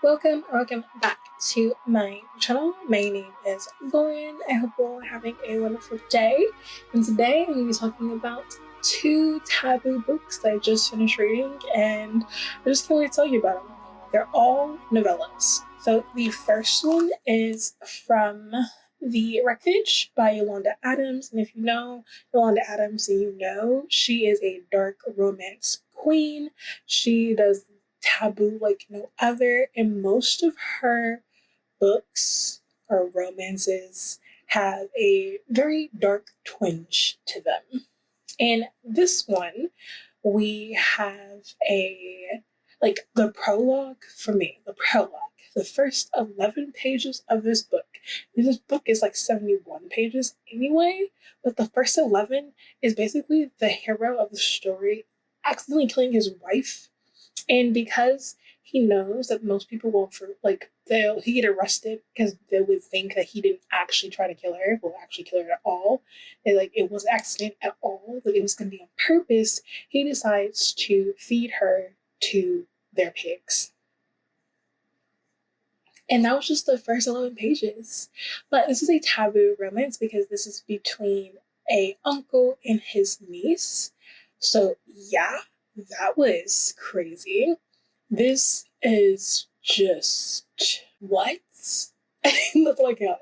Welcome back to my channel. My name is Lauren. I hope you're all having a wonderful day. And today I'm going to be talking about two taboo books that I just finished reading, and I just can't wait to tell you about them. They're all novellas. So the first one is from The Wreckage by Yolanda Adams. And if you know Yolanda Adams, then you know she is a dark romance queen. She does taboo like no other, and most of her books or romances have a very dark twinge to them. In this one, we have the prologue. For me, the first 11 pages of this book. This book is like 71 pages anyway, but the first 11 is basically the hero of the story accidentally killing his wife. And because he knows that most people won't he get arrested because they would think that he didn't actually try to kill her, actually kill her at all. It was an accident at all, that it was gonna be on purpose. He decides to feed her to their pigs. And that was just the first 11 pages. But this is a taboo romance because this is between a uncle and his niece. So yeah, that was crazy. This is just what? That's all I got.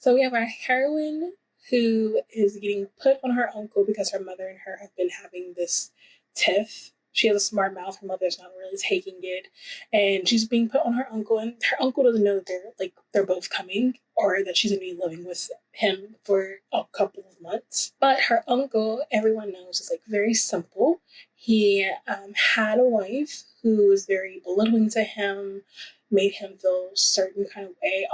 So we have our heroine who is getting put on her uncle because her mother and her have been having this tiff. She has a smart mouth. Her mother's not really taking it, and she's being put on her uncle. And her uncle doesn't know that they're both coming, or that she's gonna be living with him for a couple of months. But her uncle, everyone knows, is very simple. He had a wife who was very belittling to him, made him feel a certain kind of way.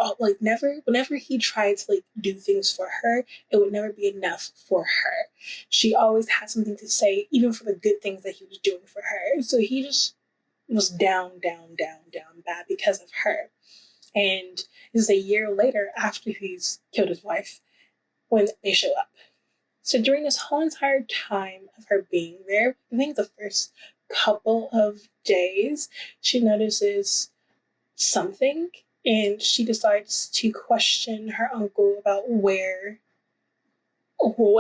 Whenever he tried to do things for her, it would never be enough for her. She always had something to say, even for the good things that he was doing for her. So he just was down bad because of her. And this is a year later, after he's killed his wife, when they show up. So during this whole entire time of her being there, I think the first couple of days, she notices something, and she decides to question her uncle about what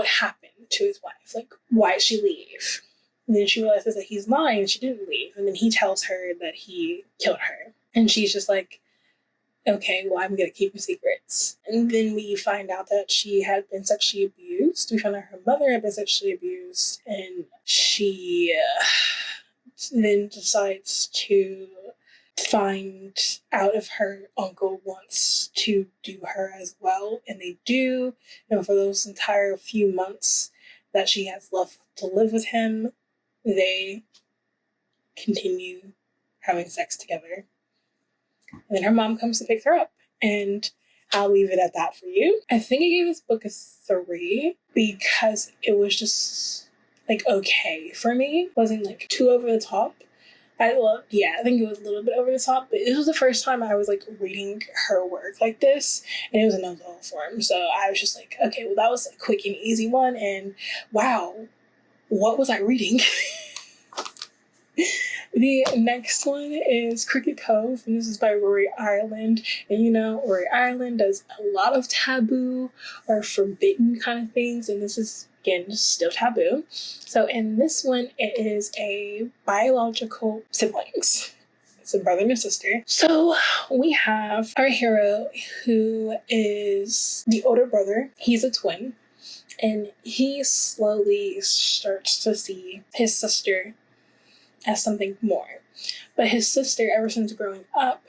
happened to his wife. Why did she leave? And then she realizes that he's lying, she didn't leave. And then he tells her that he killed her. And she's just like, okay, well, I'm going to keep her secrets. And then we find out that she had been sexually abused. We found out her mother had been sexually abused. And she then decides to find out if her uncle wants to do her as well. And they do. And for those entire few months that she has left to live with him, they continue having sex together. And then her mom comes to pick her up, and I'll leave it at that for you. I think I gave this book a 3 because it was just okay for me. It wasn't too over the top. I think it was a little bit over the top, but this was the first time I was reading her work like this, and it was in novella form. So I was just okay, well, that was a quick and easy one, and wow, what was I reading? The next one is Crooked Cove, and this is by Rory Ireland. And Rory Ireland does a lot of taboo or forbidden kind of things, and this is, again, still taboo. So in this one, it is a biological siblings. It's a brother and a sister. So we have our hero, who is the older brother. He's a twin, and he slowly starts to see his sister as something more. But his sister, ever since growing up,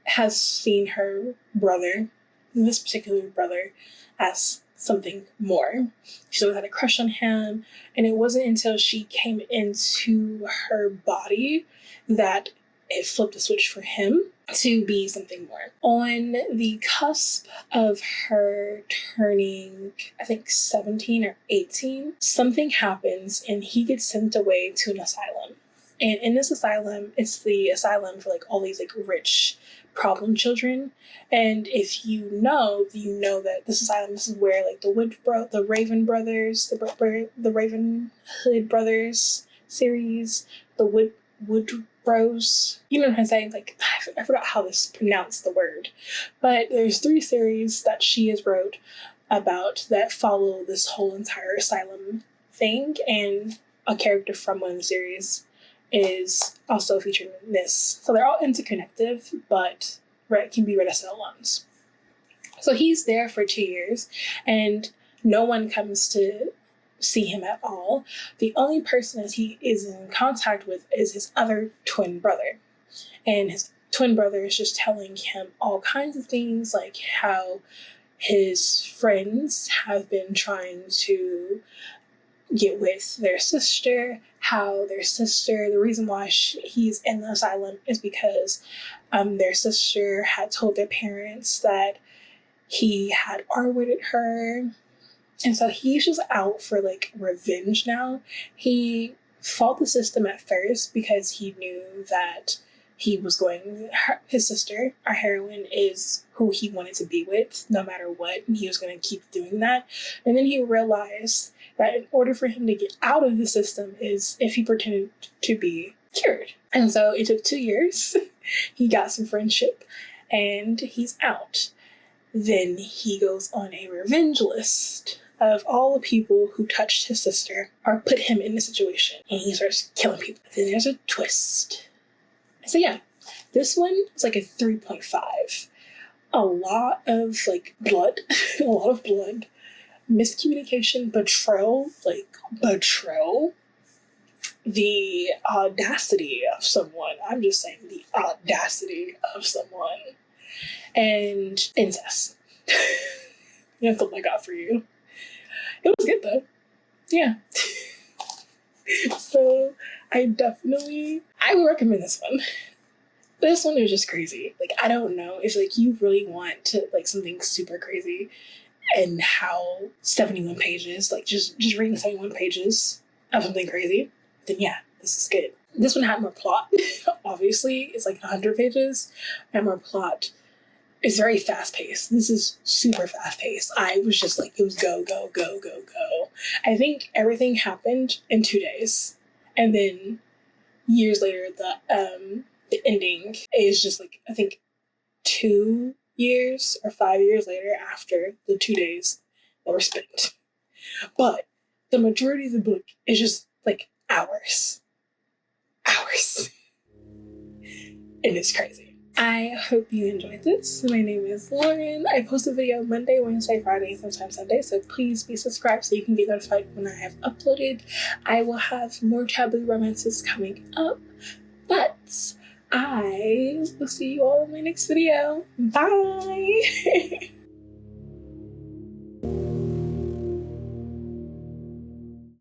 has seen her brother, this particular brother, as something more. She's always had a crush on him, and it wasn't until she came into her body that it flipped a switch for him to be something more. On the cusp of her turning, I think 17 or 18, something happens and he gets sent away to an asylum. And in this asylum, it's the asylum for all these rich problem children. And if you know that this asylum, this is where the Raven brothers, the Raven Hood brothers series, the Rose, you know what I'm saying? Like, I forgot how this pronounced the word, but there's 3 series that she has wrote about that follow this whole entire asylum thing, and a character from one of the series is also featured in this. So they're all interconnected, but can be read as standalones. So he's there for 2 years, and no one comes to see him at all. The only person that he is in contact with is his other twin brother. And his twin brother is just telling him all kinds of things, like how his friends have been trying to get with their sister, how their sister, the reason why he's in the asylum is because their sister had told their parents that he had R-worded her. And so he's just out for like revenge now. He fought the system at first because he knew that he was going, his sister, our heroine, is who he wanted to be with no matter what, and he was going to keep doing that. And then he realized that in order for him to get out of the system is if he pretended to be cured. And so it took 2 years. He got some friendship and he's out. Then he goes on a revenge list of all the people who touched his sister or put him in the situation, and he starts killing people. Then there's a twist. So yeah, this one is like a 3.5. A lot of like blood, a lot of blood, miscommunication, betrayal, the audacity of someone. I'm just saying the audacity of someone. And incest. That's all I got for you. It was good though. Yeah. So I would recommend this one. This one is just crazy. Like, I don't know if like you really want to like something super crazy and how 71 pages, like just reading 71 pages of something crazy, then yeah, this is good. This one had more plot. Obviously, it's like 100 pages and more plot. It's very fast paced. This is super fast paced. I was just like, it was go, go, go, go, go. I think everything happened in 2 days. And then years later, the ending is just like, I think 2 years or 5 years later after the 2 days that were spent. But the majority of the book is just like hours. And it's crazy. I hope you enjoyed this. My name is Lauren. I post a video Monday, Wednesday, Friday, sometimes Sunday, so please be subscribed so you can get notified when I have uploaded. I will have more Taboo Romances coming up, but I will see you all in my next video. Bye!